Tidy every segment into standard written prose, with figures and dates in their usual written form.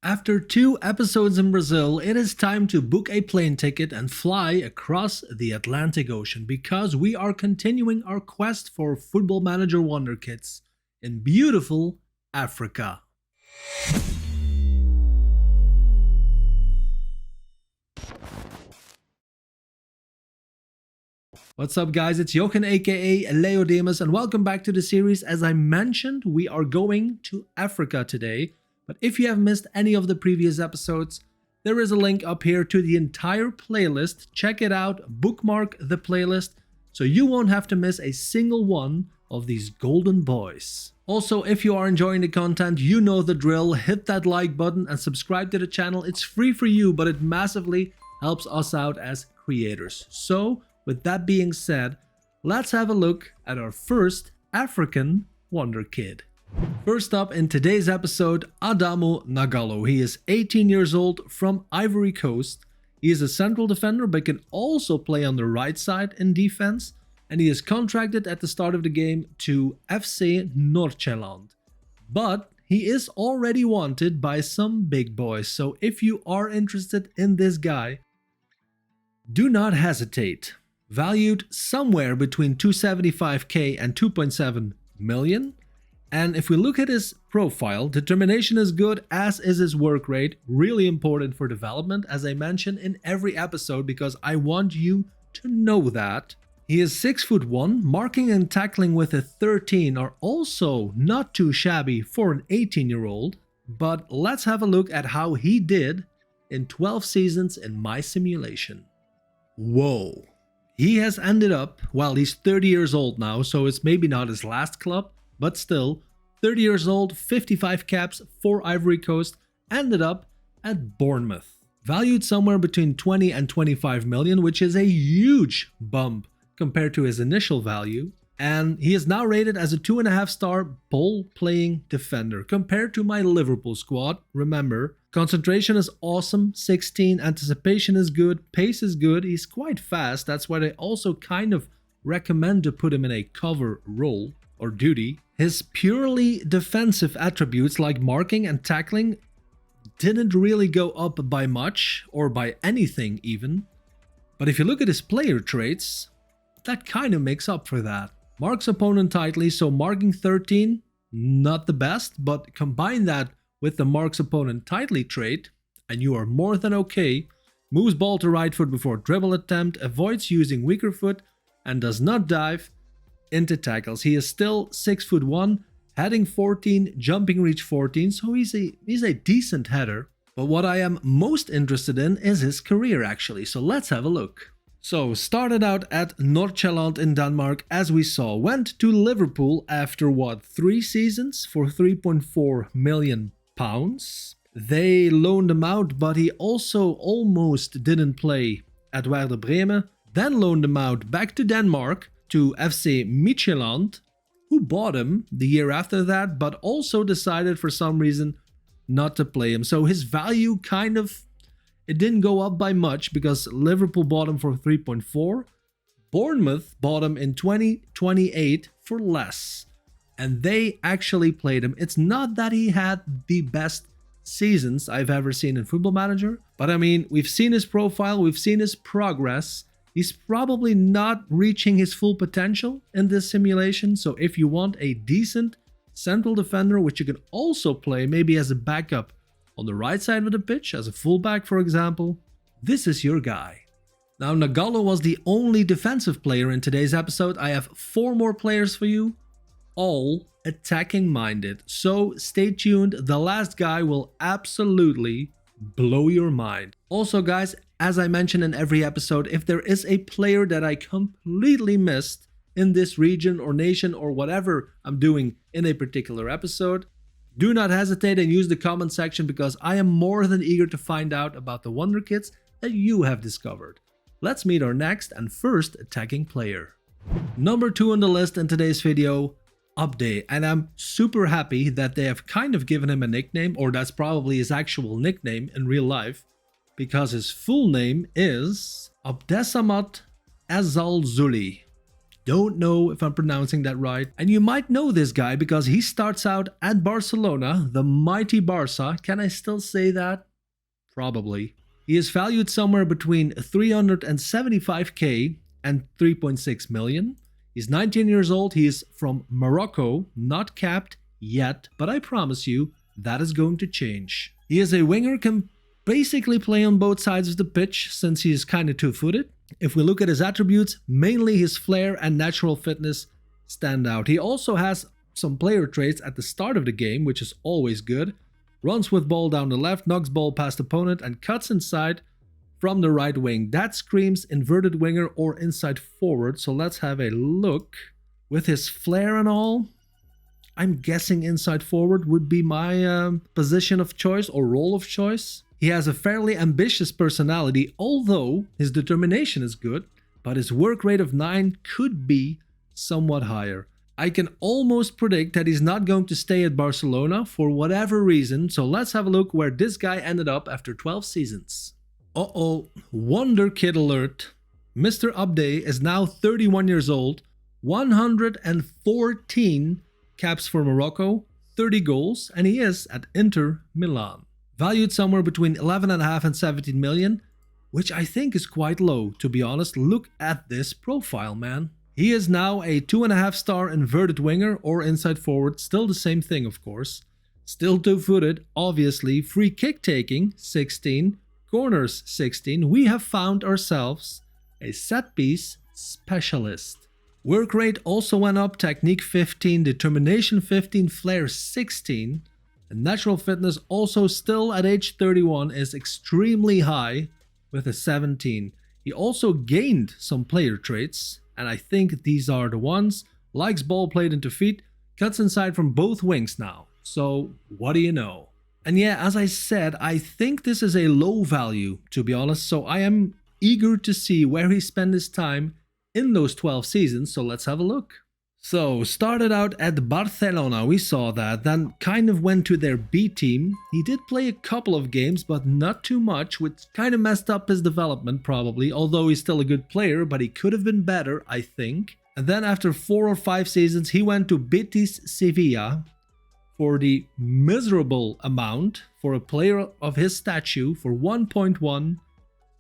After 2 episodes in Brazil, it is time to book a plane ticket and fly across the Atlantic Ocean because we are continuing our quest for Football Manager Wonderkids in beautiful Africa. What's up guys, it's Jochen aka Leyodemus and welcome back to the series. As I mentioned, we are going to Africa today, but if you have missed any of the previous episodes, there is a link up here to the entire playlist. Check it out, bookmark the playlist, so you won't have to miss a single one of these golden boys. Also, if you are enjoying the content, you know the drill, hit that like button and subscribe to the channel. It's free for you, but it massively helps us out as creators. So, with that being said, let's have a look at our first African Wonder Kid. First up in today's episode, Adamo Nagalo. He is 18 years old from Ivory Coast. He is a central defender but can also play on the right side in defense. And he is contracted at the start of the game to FC Noord-Holland. But he is already wanted by some big boys. So if you are interested in this guy, do not hesitate. Valued somewhere between 275k and 2.7 million. And if we look at his profile, determination is good, as is his work rate. Really important for development, as I mention in every episode, because I want you to know that. He is 6'1", marking and tackling with a 13 are also not too shabby for an 18-year-old. But let's have a look at how he did in 12 seasons in my simulation. Whoa. He has ended up, well, he's 30 years old now, so it's maybe not his last club, but still, 30 years old, 55 caps for Ivory Coast, ended up at Bournemouth. Valued somewhere between 20 and 25 million, which is a huge bump compared to his initial value. And he is now rated as a 2.5-star ball-playing defender compared to my Liverpool squad. Remember, concentration is awesome, 16, anticipation is good, pace is good, he's quite fast. That's why they also kind of recommend to put him in a cover role or duty. His purely defensive attributes like marking and tackling didn't really go up by much or by anything even. But if you look at his player traits, that kind of makes up for that. Marks opponent tightly, so marking 13, not the best, but combine that with the marks opponent tightly trait, and you are more than okay. Moves ball to right foot before dribble attempt, avoids using weaker foot, and does not dive into tackles. He is still 6'1", heading 14, jumping reach 14, so he's a decent header. But what I am most interested in is his career actually, so let's have a look. So, started out at Noord-Holland in Denmark, as we saw, went to Liverpool after what, 3 seasons for 3.4 million pounds. They loaned him out, but he also almost didn't play at Werder Bremen. Then loaned him out back to Denmark to FC Midtjylland, who bought him the year after that, but also decided for some reason not to play him. So his value kind of, it didn't go up by much because Liverpool bought him for 3.4. Bournemouth bought him in 2028 for less. And they actually played him. It's not that he had the best seasons I've ever seen in Football Manager. But I mean, we've seen his profile, we've seen his progress. He's probably not reaching his full potential in this simulation. So if you want a decent central defender, which you can also play maybe as a backup on the right side of the pitch, as a fullback for example, this is your guy. Now Nagalo was the only defensive player in today's episode. I have 4 more players for you, all attacking minded. So stay tuned, the last guy will absolutely blow your mind. Also guys, as I mentioned in every episode, if there is a player that I completely missed in this region or nation or whatever I'm doing in a particular episode, do not hesitate and use the comment section because I am more than eager to find out about the Wonderkids that you have discovered. Let's meet our next and first attacking player. Number 2 on the list in today's video, Update, and I'm super happy that they have kind of given him a nickname, or that's probably his actual nickname in real life, because his full name is Abdesamat Azalzuli. don't know if I'm pronouncing that right. And you might know this guy because he starts out at Barcelona, the mighty Barca. Can I still say that? Probably. He is valued somewhere between 375k and 3.6 million. He's 19 years old. He is from Morocco, not capped yet, but I promise you that is going to change. He is a winger, can basically play on both sides of the pitch since he is kind of two-footed. If we look at his attributes, mainly his flair and natural fitness stand out. He also has some player traits at the start of the game, which is always good. Runs with ball down the left, knocks ball past opponent, and cuts inside from the right wing. That screams inverted winger or inside forward. So let's have a look. With his flair and all, I'm guessing inside forward would be my position of choice or role of choice. He has a fairly ambitious personality, although his determination is good, but his work rate of 9 could be somewhat higher. I can almost predict that he's not going to stay at Barcelona for whatever reason, so let's have a look where this guy ended up after 12 seasons. Wonderkid alert. Mr. Abde is now 31 years old, 114 caps for Morocco, 30 goals, and he is at Inter Milan. Valued somewhere between 11.5 and 17 million, which I think is quite low, to be honest. Look at this profile, man. He is now a 2.5-star inverted winger or inside forward, still the same thing of course. Still two-footed, obviously. Free kick taking, 16. Corners, 16. We have found ourselves a set-piece specialist. Work rate also went up, technique 15, determination 15, flair 16. And natural fitness also still at age 31 is extremely high with a 17. He also gained some player traits. And I think these are the ones. Likes ball played into feet, cuts inside from both wings now. So what do you know? And yeah, as I said, I think this is a low value, to be honest. So I am eager to see where he spent his time in those 12 seasons. So let's have a look. So started out at Barcelona, we saw that, then kind of went to their B team. He did play a couple of games, but not too much, which kind of messed up his development probably, although he's still a good player, but he could have been better, I think. And then after 4 or 5 seasons, he went to Betis Sevilla for the miserable amount for a player of his stature for 1.1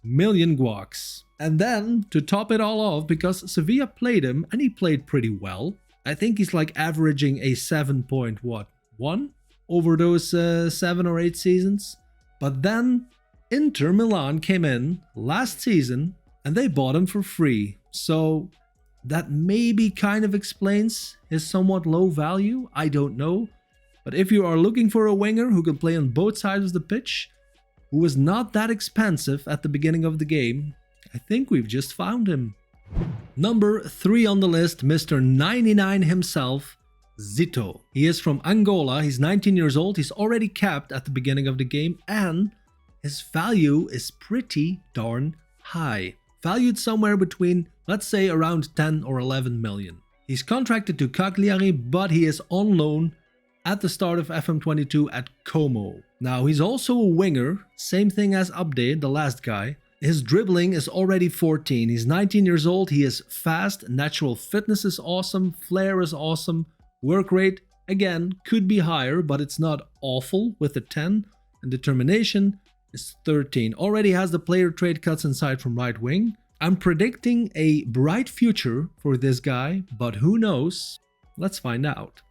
million guacs. And then, to top it all off, because Sevilla played him, and he played pretty well. I think he's like averaging a 7.1 over those 7 or 8 seasons. But then, Inter Milan came in last season, and they bought him for free. So, that maybe kind of explains his somewhat low value, I don't know. But if you are looking for a winger who can play on both sides of the pitch, who was not that expensive at the beginning of the game, I think we've just found him. Number 3 on the list, Mr. 99 himself, Zito. He is from Angola, he's 19 years old, he's already capped at the beginning of the game, and his value is pretty darn high. Valued somewhere between, let's say, around 10 or 11 million. He's contracted to Cagliari, but he is on loan at the start of FM22 at Como. Now, he's also a winger, same thing as Abde, the last guy. His dribbling is already 14. He's 19 years old. He is fast. Natural fitness is awesome. Flair is awesome. Work rate, again, could be higher, but it's not awful with a 10. And determination is 13. Already has the player trait, cuts inside from right wing. I'm predicting a bright future for this guy, but who knows? Let's find out.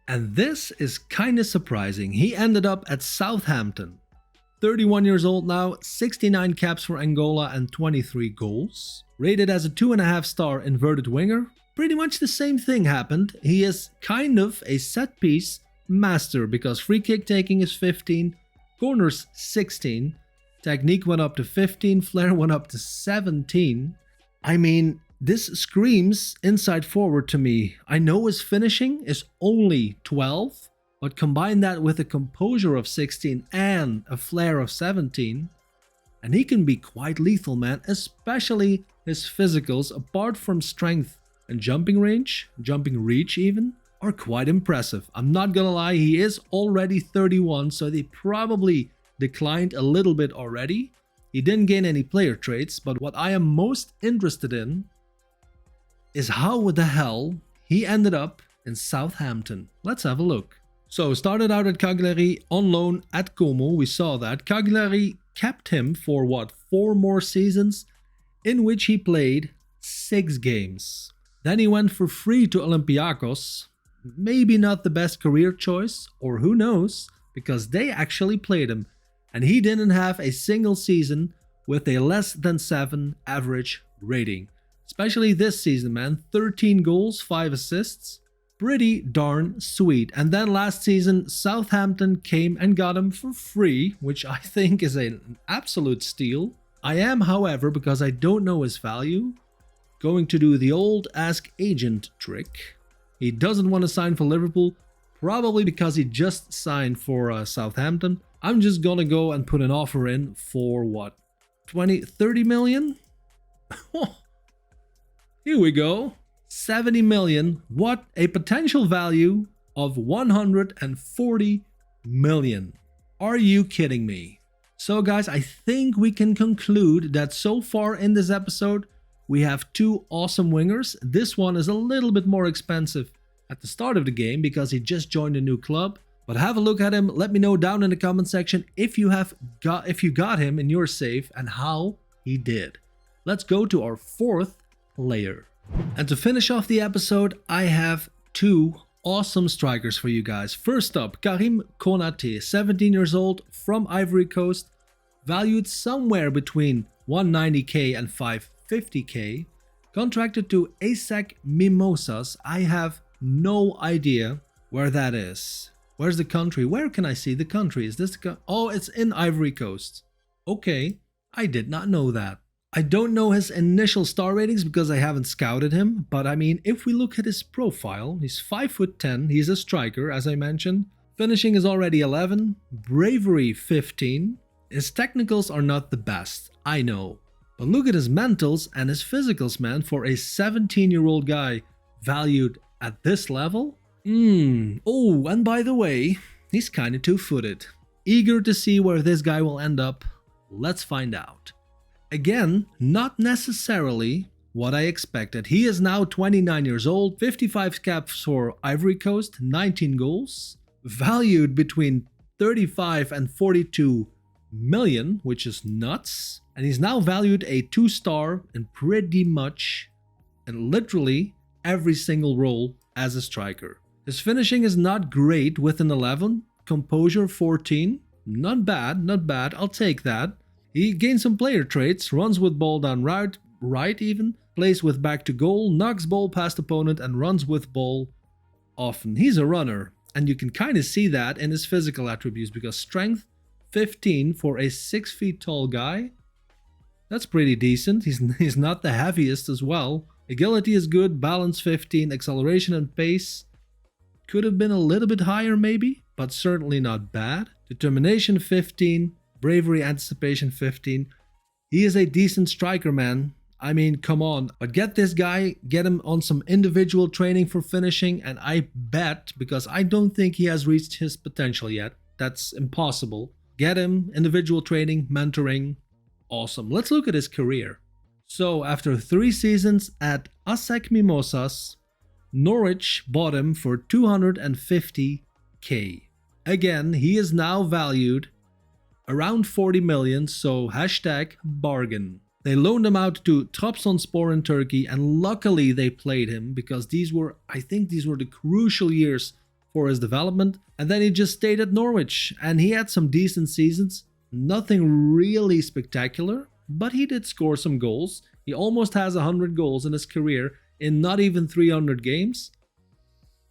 And this is kind of surprising. He ended up at Southampton. 31 years old now, 69 caps for Angola and 23 goals. Rated as a 2.5-star inverted winger. Pretty much the same thing happened. He is kind of a set-piece master because free kick taking is 15, corners 16, technique went up to 15, flair went up to 17. I mean, this screams inside forward to me. I know his finishing is only 12, but combine that with a composure of 16 and a flair of 17, and he can be quite lethal, man, especially his physicals, apart from strength and jumping range, jumping reach even, are quite impressive. I'm not gonna lie, he is already 31, so they probably declined a little bit already. He didn't gain any player traits, but what I am most interested in is how the hell he ended up in Southampton. Let's have a look. So, started out at Cagliari, on loan at Como, we saw that. Cagliari kept him for what, 4 more seasons, in which he played 6 games. Then he went for free to Olympiacos. Maybe not the best career choice, or who knows, because they actually played him, and he didn't have a single season with a less than 7 average rating. Especially this season, man. 13 goals, 5 assists. Pretty darn sweet. And then last season, Southampton came and got him for free, which I think is an absolute steal. I am, however, because I don't know his value, going to do the old ask agent trick. He doesn't want to sign for Liverpool, probably because he just signed for Southampton. I'm just gonna go and put an offer in for what? 30 million? Here we go. 70 million. What? A potential value of 140 million. Are you kidding me? So guys, I think we can conclude that so far in this episode, we have 2 awesome wingers. This one is a little bit more expensive at the start of the game because he just joined a new club. But have a look at him. Let me know down in the comment section if you got him in your save and how he did. Let's go to our 4th player. And to finish off the episode, I have 2 awesome strikers for you guys. First up, Karim Konate, 17 years old, from Ivory Coast, valued somewhere between 190k and 550k, contracted to ASEC Mimosas. I have no idea where that is. Where's the country? Where can I see the country? Is this the oh, it's in Ivory Coast. Okay, I did not know that. I don't know his initial star ratings because I haven't scouted him, but I mean, if we look at his profile, he's 5'10", he's a striker, as I mentioned. Finishing is already 11, bravery 15. His technicals are not the best, I know. But look at his mentals and his physicals, man, for a 17-year-old guy valued at this level. Oh, and by the way, he's kinda 2-footed. Eager to see where this guy will end up. Let's find out. Again, not necessarily what I expected. He is now 29 years old, 55 caps for Ivory Coast, 19 goals, valued between 35 and 42 million, which is nuts. And he's now valued a 2-star in pretty much and literally every single role as a striker. His finishing is not great with an 11, composure 14, not bad, not bad, I'll take that. He gains some player traits, runs with ball down right even, plays with back to goal, knocks ball past opponent and runs with ball often. He's a runner, and you can kind of see that in his physical attributes because strength 15 for a 6 feet tall guy. That's pretty decent. He's not the heaviest as well. Agility is good, balance 15, acceleration and pace could have been a little bit higher maybe, but certainly not bad. Determination 15. Bravery, anticipation 15. He is a decent striker, man. I mean, come on. But get this guy, get him on some individual training for finishing, and I bet, because I don't think he has reached his potential yet, that's impossible. Get him, individual training, mentoring. Awesome. Let's look at his career. So, after 3 seasons at ASEC Mimosas, Norwich bought him for 250k. Again, he is now valued around 40 million, so hashtag bargain. They loaned him out to Trabzonspor in Turkey, and luckily they played him because I think these were the crucial years for his development. And then he just stayed at Norwich, and he had some decent seasons. Nothing really spectacular, but he did score some goals. He almost has 100 goals in his career in not even 300 games.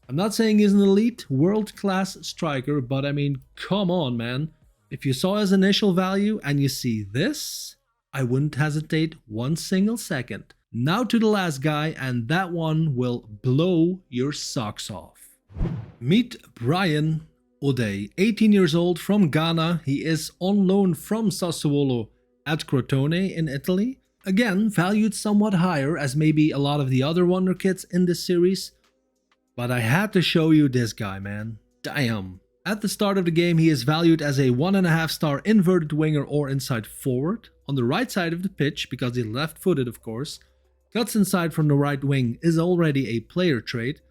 I'm not saying he's an elite, world-class striker, but I mean, come on, man. If you saw his initial value and you see this, I wouldn't hesitate 1 single second. Now to the last guy, and that one will blow your socks off. Meet Brian O'Day, 18 years old, from Ghana. He is on loan from Sassuolo at Crotone in Italy. Again, valued somewhat higher as maybe a lot of the other Wonderkids in this series. But I had to show you this guy, man. Damn. At the start of the game, he is valued as a 1.5-star inverted winger or inside forward on the right side of the pitch because he's left-footed, of course. Cuts inside from the right wing is already a player trait.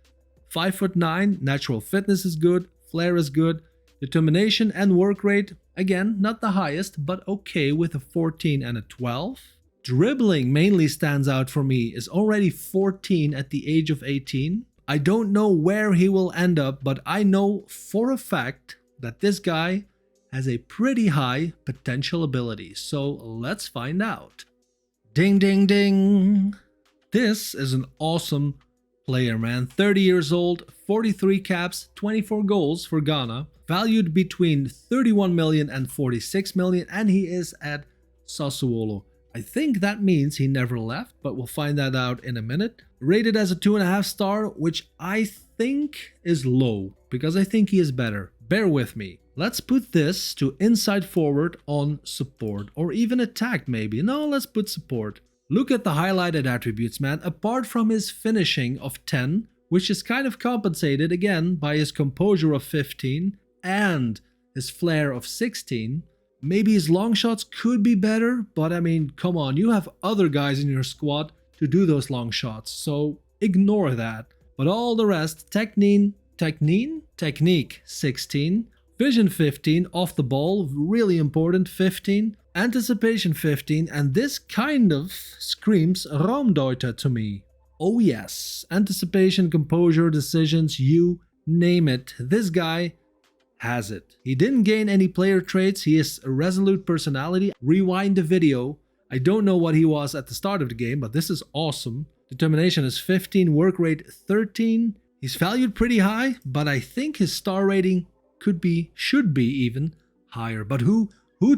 5'9", natural fitness is good, flair is good, determination and work rate, again, not the highest, but okay with a 14 and a 12. Dribbling mainly stands out for me, is already 14 at the age of 18. I don't know where he will end up, but I know for a fact that this guy has a pretty high potential ability, so let's find out. Ding ding ding! This is an awesome player, man. 30 years old, 43 caps, 24 goals for Ghana, valued between 31 million and 46 million, and he is at Sassuolo. I think that means he never left, but we'll find that out in a minute. Rated as a 2.5 star, which I think is low, because I think he is better. Bear with me. Let's put this to inside forward on support, or even attack maybe. No, let's put support. Look at the highlighted attributes, man. Apart from his finishing of 10, which is kind of compensated again by his composure of 15 and his flair of 16, maybe his long shots could be better, but I mean, come on, you have other guys in your squad to do those long shots, so ignore that. But all the rest, technique 16, vision 15, off the ball, really important, 15, anticipation 15, and this kind of screams raumdeuter to me. Oh yes, anticipation, composure, decisions, you name it, this guy has it. He didn't gain any player traits, he is a resolute personality. Rewind the video. I don't know what he was at the start of the game, but this is awesome. Determination is 15, work rate 13. He's valued pretty high, but I think his star rating should be even higher. But who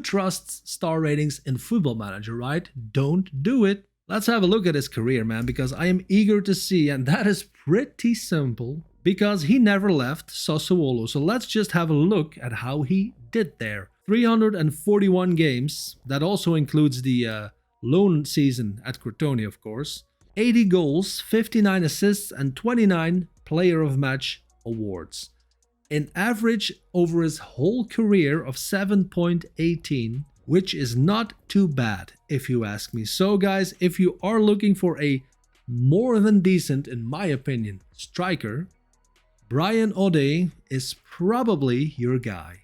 trusts star ratings in Football Manager, right? Don't do it. Let's have a look at his career, man, because I am eager to see, and that is pretty simple. Because he never left Sassuolo, so let's just have a look at how he did there. 341 games, that also includes the loan season at Crotone, of course. 80 goals, 59 assists, and 29 Player of Match awards. An average over his whole career of 7.18, which is not too bad, if you ask me. So guys, if you are looking for a more than decent, in my opinion, striker, Brian Ode is probably your guy.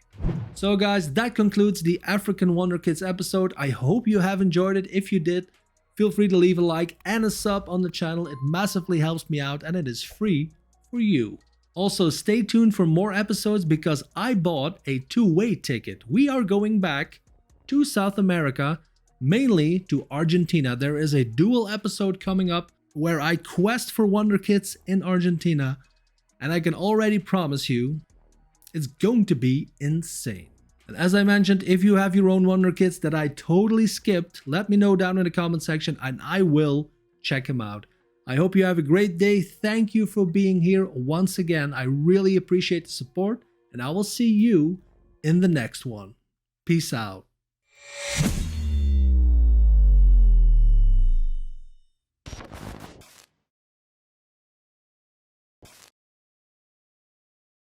So guys, that concludes the African Wonderkids episode. I hope you have enjoyed it. If you did, feel free to leave a like and a sub on the channel. It massively helps me out and it is free for you. Also, stay tuned for more episodes because I bought a two-way ticket. We are going back to South America, mainly to Argentina. There is a dual episode coming up where I quest for Wonderkids in Argentina. And I can already promise you, it's going to be insane. And as I mentioned, if you have your own Wonderkids that I totally skipped, let me know down in the comment section and I will check them out. I hope you have a great day. Thank you for being here once again. I really appreciate the support and I will see you in the next one. Peace out.